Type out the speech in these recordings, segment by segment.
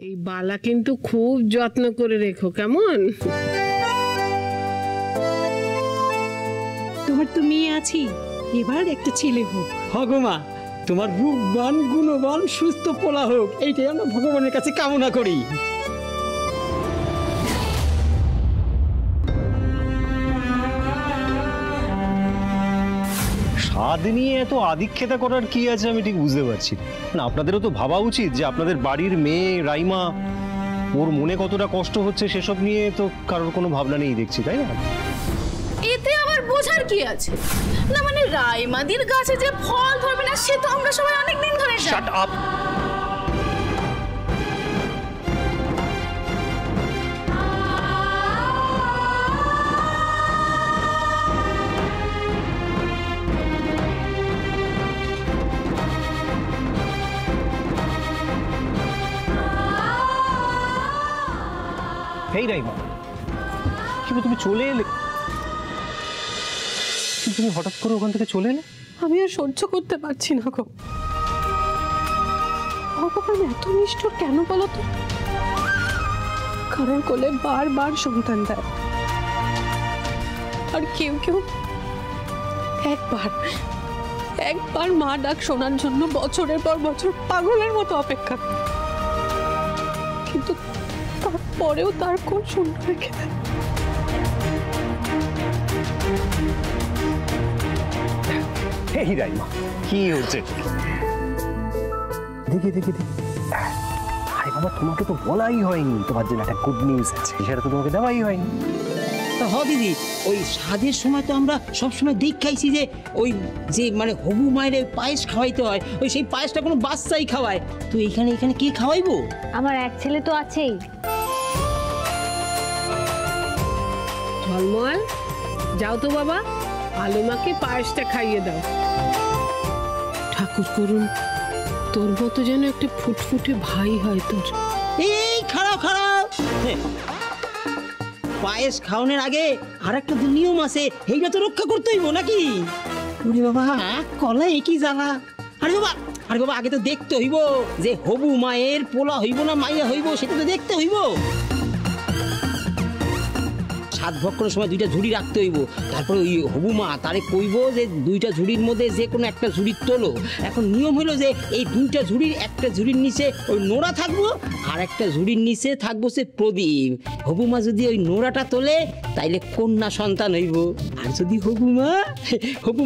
এই বালা কিন্তু খুব যত্ন করে রেখো, কেমন? তোমার তো মেয়ে আছি, এবার একটা ছেলে হোক। ভগমা তোমার রূপবান গুণবান সুস্থ পোলা হোক, এইটাই আমরা ভগবানের কাছে কামনা করি। স্বাদ নিয়ে এত আদিক্ষেতা করার কি আছে আমি ঠিক বুঝতে পারছি না। আপনাদেরও তো ভাবা উচিত যে আপনাদের বাড়ির মেয়ে রাইমা, ওর মনে কতটা কষ্ট হচ্ছে সেসব নিয়ে তো কারোর কোনো ভাবনা নেই দেখছি, তাই না? এতে আবার বোঝার কি আছে? না মানে রাইমাদির গাছে যে ফল ধরবে না সে তো আমরা সবাই অনেক দিন ধরে জানি। Shut up. হেই রাইমা, কিন্তু তুমি চলে এলে, তুমি হঠাৎ করে ওখান থেকে চলে এলে? আমি আর সহ্য করতে পারছি না গো। ভগবান এত নিষ্ঠুর কেন বলো তো? কারোর কোলে বারবার সন্তান দেয়, আর কেউ কেউ একবার মা ডাক শোনার জন্য বছরের পর বছর পাগলের মতো অপেক্ষা, কিন্তু তারপরেও তার কোন শূন্য রেখে দেয়। এই রাইমা, কি হচ্ছে? দেখি দেখি দেখি। আরে বাবা, তোমাকে তো বলাই হয়নি তোমার জন্য একটা গুড নিউজ আছে, সেটা তো তোমাকে দেওয়াই হয়নি। হ দিদি, ওই স্বাদের সময় তো আমরা সবসময় দেখাইছি যে ওই যে মানে হবু মায়ের পায়েস খাওয়াইতে হয়, ওই সেই পায়েসটা কোনো বাচ্চাই খাওয়ায়। তো এখানে কে খাওয়াইবো? আমার এক ছেলে তো আছেই। ঝলমল, যাও তো বাবা, আলুমাকে পায়েসটা খাইয়ে দাও। ঠাকুর করুন তোর মতো যেন একটা ফুটফুটে ভাই হয় তোর। এই খারাপ পায়েস খাওয়ানোর আগে আর একটা নিয়ম আছে, এইটা তো রক্ষা করতে হইব নাকি? ওরে বাবা, কলা একই জ্বালা। আরে বাবা আগে তো দেখতে হইব যে হবু মায়ের পোলা হইব না মাইয়া হইব, সেটা তো দেখতে হইব। সাত ভক্ষণের সময় দুইটা ঝুড়ি রাখতে হইব, তারপরে ওই হবু মা তারে কইব যে দুইটা ঝুড়ির মধ্যে যে কোনো একটা ঝুড়ি তোলো। এখন নিয়ম হলো যে এই দুইটা ঝুড়ির একটা ঝুড়ির নিচে ওই নোড়া থাকবো, আর একটা ঝুড়ির নিচে থাকবো সে প্রদীপ। হবু মা যদি ওই নোড়াটা তোলে তাইলে কন্যা সন্তান হইব, আর যদি হবু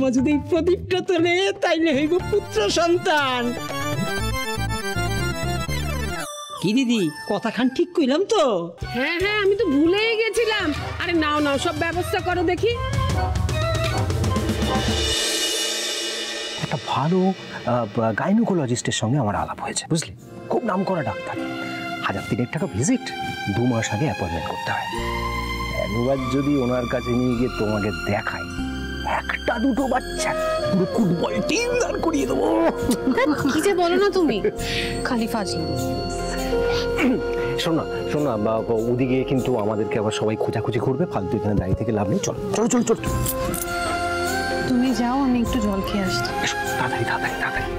মা যদি এই প্রদীপটা তোলে তাইলে হইব পুত্র সন্তান। কি দিদি, কথাখান ঠিক কইলাম তো? হ্যাঁ হ্যাঁ, আমি তো ভুলেই গেছিলাম। আরে নাও সব ব্যবস্থা করো দেখি। একটা ভালো গাইনোকোলজিস্টের সঙ্গে আমার আলাপ হয়েছে, বুঝলি? খুব নামকরা ডাক্তার, 1000 টাকা ভিজিট, 2 মাস আগে অ্যাপয়েন্টমেন্ট করতে হয়। একবার যদি ওনার কাছে নিয়ে গিয়ে তোমাকে দেখাই, একটা দুটো বাচ্চা পুরো ফুটবল টিম দাঁড় করিয়ে দেবো। কি যে বলো না তুমি, খালি ফাজলি। শোন না ওদিকে কিন্তু আমাদেরকে আবার সবাই খোঁজাখুঁজি করবে, ফালতু এখানে দাঁড়িয়ে থেকে লাভ নেই। চল। তুমি যাও, আমি একটু জল খেয়ে আসছি। তাড়াতাড়ি।